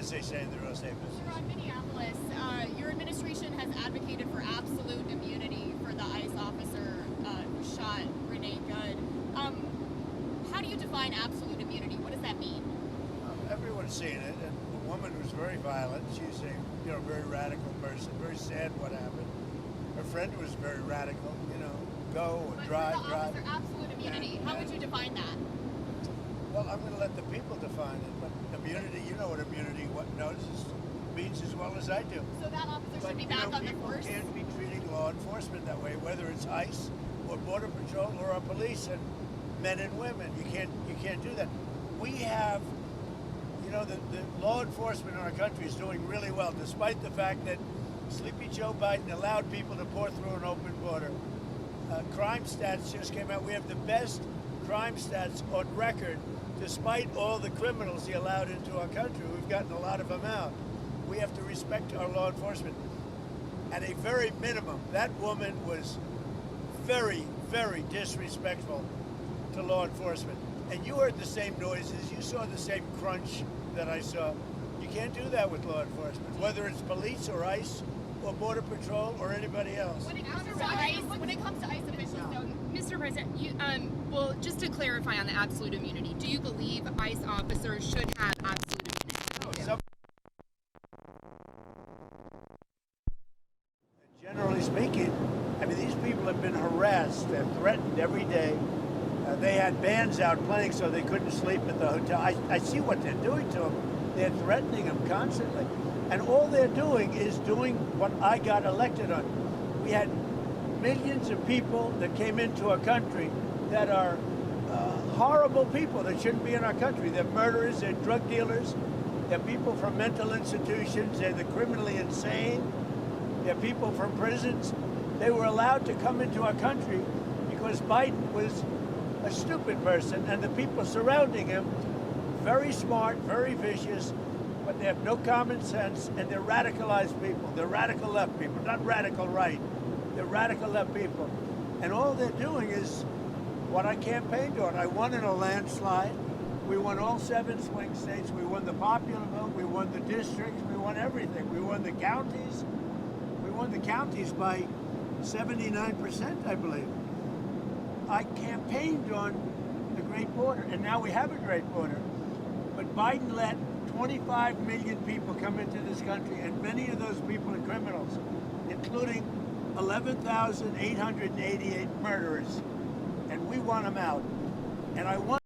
as they say in the real estate business. Sir, on Minneapolis, your administration has advocated for absolute immunity for the ICE officer who shot Renee Good. How do you define absolute immunity? What does that mean? Everyone's seen it, and the woman was very violent. She's a very radical person. Very sad what happened. Her friend was very radical. Go and But drive. for the officer, absolute immunity. How would you define that? Well, I'm going to let the people define it. But immunity, you know what immunity means as well as I do. So that officer But should be back on the people force? can't be treating law enforcement that way, whether it's ICE or Border Patrol or our police and men and women. You can't do that. We have, the law enforcement in our country is doing really well, despite the fact that Sleepy Joe Biden allowed people to pour through an open border. Crime stats just came out. We have the best crime stats on record, despite all the criminals he allowed into our country. We've gotten a lot of them out. We have to respect our law enforcement. At a very minimum, that woman was very, very disrespectful to law enforcement. And you heard the same noises. You saw the same crunch that I saw. You can't do that with law enforcement, whether it's police or ICE or Border Patrol or anybody else. When it comes to ICE officials, though, Mr. President, well, just to clarify on the absolute immunity, do you believe ICE officers should have absolute immunity? Generally speaking, these people have been harassed and threatened every day. They had bands out playing so they couldn't sleep at the hotel. I see what they're doing to them. They're threatening them constantly. And all they're doing is doing what I got elected on. We had millions of people that came into our country that are horrible people that shouldn't be in our country. They're murderers, they're drug dealers, they're people from mental institutions, they're the criminally insane, they're people from prisons. They were allowed to come into our country because Biden was a stupid person and the people surrounding him, very smart, very vicious, but they have no common sense, and they're radicalized people. They're radical left people, not radical right. They're radical left people. And all they're doing is what I campaigned on. I won in a landslide. We won all 7 swing states. We won the popular vote. We won the districts. We won everything. We won the counties. We won the counties by 79%, I believe. I campaigned on the Great Border, and now we have a Great Border. But Biden let 25 million people come into this country, and many of those people are criminals, including 11,888 murderers. And we want them out. And I want